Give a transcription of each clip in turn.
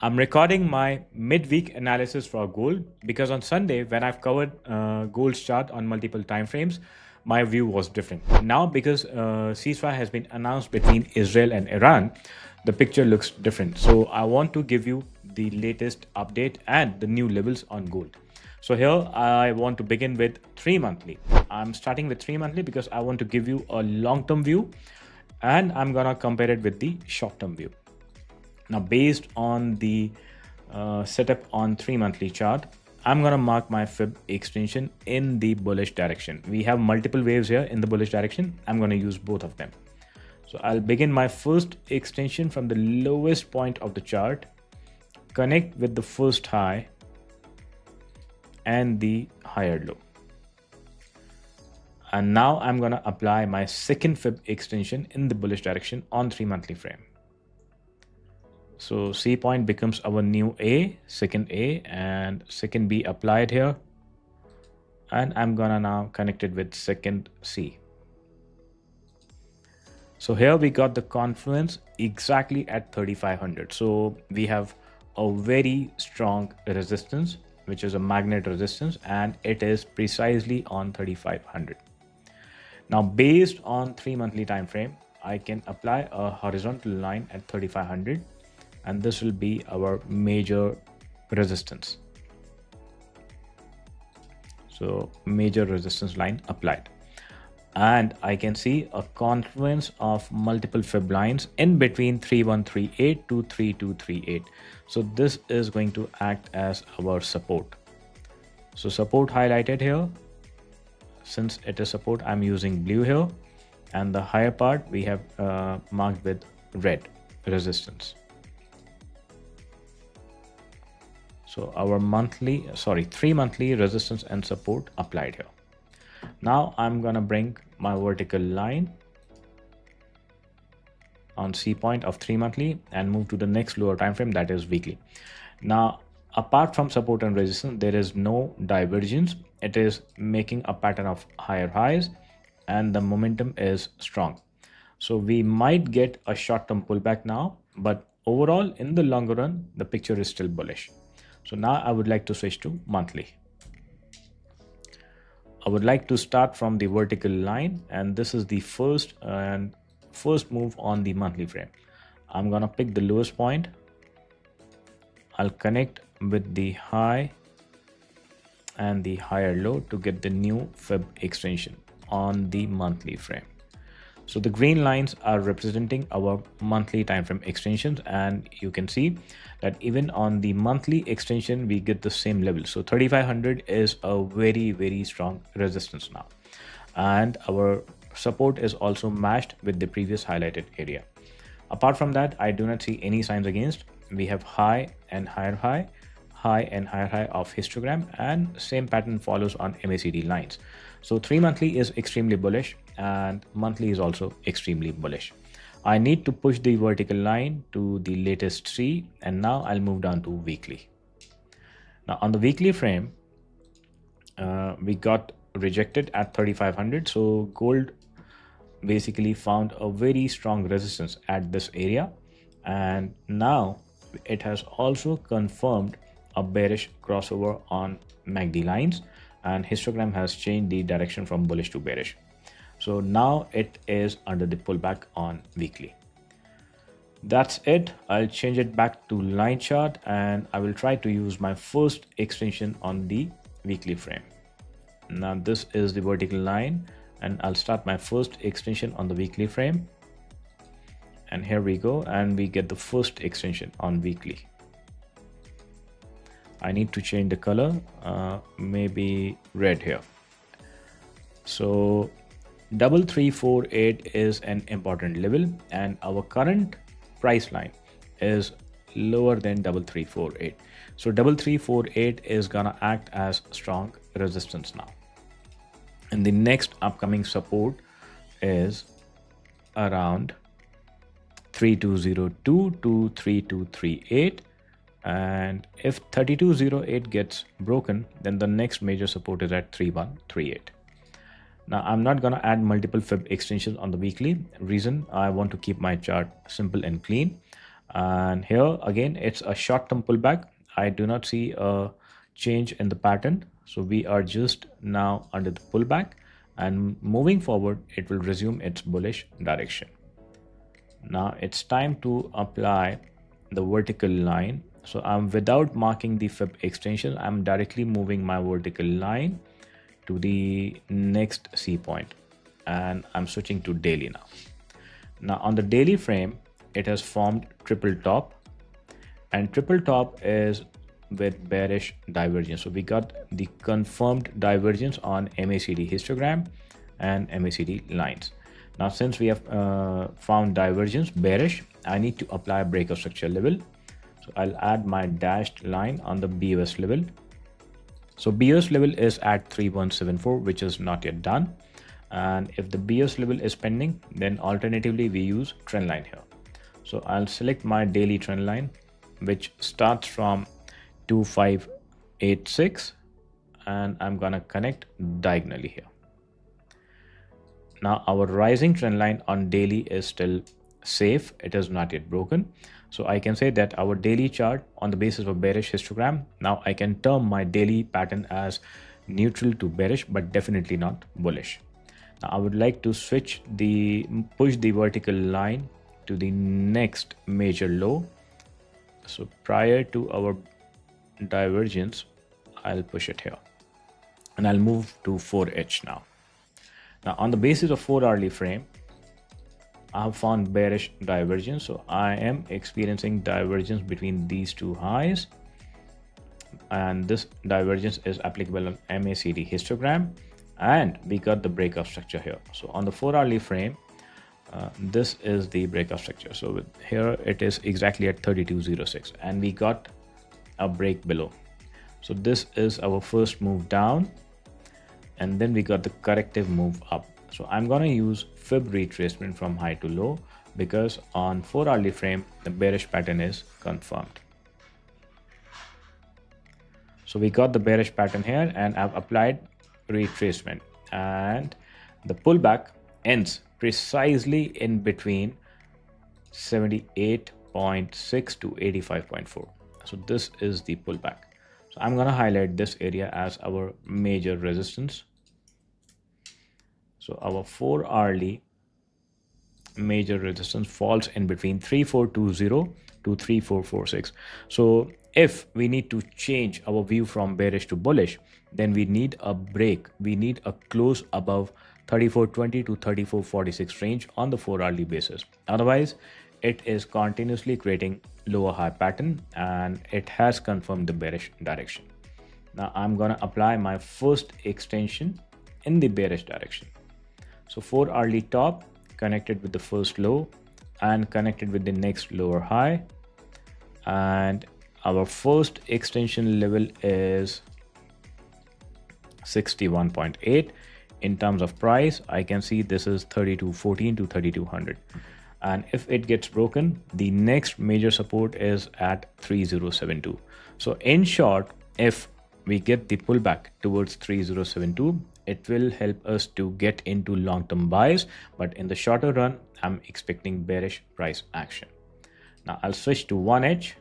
I'm recording my midweek analysis for gold because on Sunday, when I've covered gold's chart on multiple time frames, my view was different. Now, because ceasefire has been announced between Israel and Iran, the picture looks different. So, I want to give you the latest update and the new levels on gold. So, here I want to begin with 3 monthly. I'm starting with 3 monthly because I want to give you a long term view and I'm gonna compare it with the short term view. Now, based on the setup on 3 monthly chart, I'm going to mark my fib extension in the bullish direction. We have multiple waves here in the bullish direction. I'm going to use both of them. So I'll begin my first extension from the lowest point of the chart, connect with the first high and the higher low. And now I'm going to apply my second fib extension in the bullish direction on 3 monthly frame. So C point becomes our new A, second A, and second B applied here. And I'm gonna now connect it with second C. So here we got the confluence exactly at 3500. So we have a very strong resistance, which is a magnet resistance, and it is precisely on 3500. Now, based on 3 monthly time frame, I can apply a horizontal line at 3500. And this will be our major resistance. So major resistance line applied. And I can see a confluence of multiple fib lines in between 3138 to 3238. So this is going to act as our support. So support highlighted here. Since it is support, I'm using blue here. And the higher part we have marked with red, resistance. So our 3 monthly resistance and support applied here. Now I'm gonna bring my vertical line on C point of 3 monthly and move to the next lower time frame, that is weekly. Now, apart from support and resistance, there is no divergence. It is making a pattern of higher highs and the momentum is strong. So we might get a short-term pullback now, but overall in the longer run, the picture is still bullish. So now I would like to switch to monthly. I would like to start from the vertical line, and this is the first move on the monthly frame. I'm gonna pick the lowest point. I'll connect with the high and the higher low to get the new fib extension on the monthly frame. So the green lines are representing our monthly time frame extensions, and you can see that even on the monthly extension we get the same level. So 3500 is a very, very strong resistance now, and our support is also matched with the previous highlighted area. Apart from that, I do not see any signs against. We have high and higher high, high and higher high of histogram, and same pattern follows on MACD lines. So 3 monthly is extremely bullish and monthly is also extremely bullish. I need to push the vertical line to the latest C, and now I'll move down to weekly. Now on the weekly frame, we got rejected at 3500. So gold basically found a very strong resistance at this area, and now it has also confirmed a bearish crossover on MACD lines, and histogram has changed the direction from bullish to bearish. So now it is under the pullback on weekly. That's it. I'll change it back to line chart, and I will try to use my first extension on the weekly frame. Now this is the vertical line, and I'll start my first extension on the weekly frame. And here we go, and we get the first extension on weekly. I need to change the color, maybe red here. So 3348 is an important level, and our current price line is lower than 3348. So 3348 is gonna act as strong resistance now. And the next upcoming support is around 3202 to 3238. And if 3208 gets broken, then the next major support is at 3138. Now I'm not gonna add multiple fib extensions on the weekly. Reason, I want to keep my chart simple and clean. And here again, it's a short-term pullback. I do not see a change in the pattern. So we are just now under the pullback, and moving forward, it will resume its bullish direction. Now it's time to apply the vertical line. So I'm without marking the Fib extension, I'm directly moving my vertical line to the next C point, and I'm switching to daily now. Now on the daily frame, it has formed triple top, and triple top is with bearish divergence. So we got the confirmed divergence on MACD histogram and MACD lines. Now since we have found divergence bearish, I need to apply a breakout structure level. So I'll add my dashed line on the BOS level. So BOS level is at 3174, which is not yet done. And if the BOS level is pending, then alternatively we use trend line here. So I'll select my daily trend line, which starts from 2586, and I'm gonna connect diagonally here. Now our rising trend line on daily is still safe, it is not yet broken. So I can say that our daily chart on the basis of bearish histogram, now I can term my daily pattern as neutral to bearish, but definitely not bullish. Now I would like to push the vertical line to the next major low. So prior to our divergence, I'll push it here, and I'll move to 4H now. Now on the basis of 4-hourly frame, I have found bearish divergence. So I am experiencing divergence between these two highs, and this divergence is applicable on MACD histogram, and we got the breakout structure here. So on the 4-hourly frame, this is the breakout structure. So here it is exactly at 3206, and we got a break below. So this is our first move down, and then we got the corrective move up. So I'm going to use Fib retracement from high to low, because on 4-hourly frame the bearish pattern is confirmed. So we got the bearish pattern here, and I've applied retracement, and the pullback ends precisely in between 78.6 to 85.4. So this is the pullback. So I'm going to highlight this area as our major resistance. So our 4-hourly major resistance falls in between 3420 to 3446. So if we need to change our view from bearish to bullish, then we need a break. We need a close above 3420 to 3446 range on the 4-hourly basis. Otherwise, it is continuously creating lower high pattern, and it has confirmed the bearish direction. Now I'm going to apply my first extension in the bearish direction. So 4-hourly top connected with the first low and connected with the next lower high, and our first extension level is 61.8. In terms of price, I can see this is 3214 to 3200, and if it gets broken, the next major support is at 3072. So in short, if we get the pullback towards 3072, it will help us to get into long-term buys, but in the shorter run, I'm expecting bearish price action. Now I'll switch to 1H,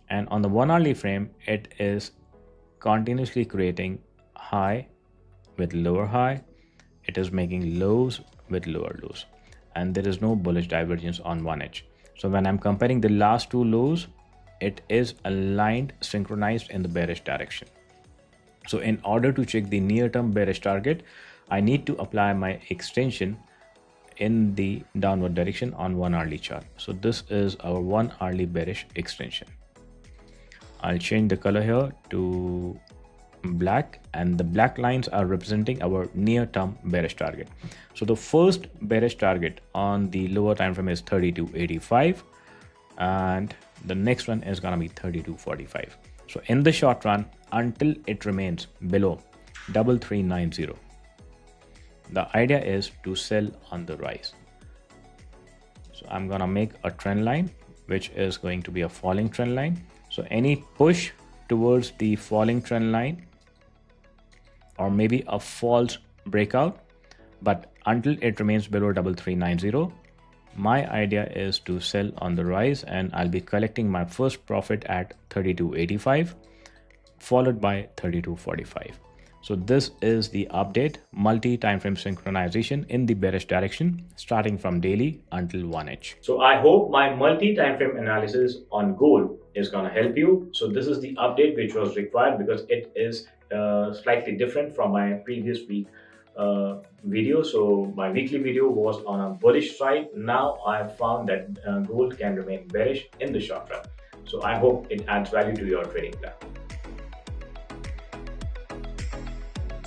and on the 1-hourly frame, it is continuously creating high with lower high. It is making lows with lower lows, and there is no bullish divergence on 1H. So when I'm comparing the last two lows, it is aligned, synchronized in the bearish direction. So in order to check the near-term bearish target, I need to apply my extension in the downward direction on 1-hourly chart. So this is our 1-hourly bearish extension. I'll change the color here to black, and the black lines are representing our near-term bearish target. So the first bearish target on the lower time frame is 3285, and the next one is gonna be 3245. So in the short run, until it remains below 3390, the idea is to sell on the rise. So I'm gonna make a trend line, which is going to be a falling trend line. So any push towards the falling trend line, or maybe a false breakout, but until it remains below 3390, My idea is to sell on the rise, and I'll be collecting my first profit at 32.85, followed by 32.45. So this is the update, multi-time frame synchronization in the bearish direction, starting from daily until 1H. So I hope my multi-time frame analysis on gold is going to help you. So this is the update which was required because it is slightly different from my previous week video. So my weekly video was on a bullish side. Now I have found that gold can remain bearish in the short run. So I hope it adds value to your trading plan.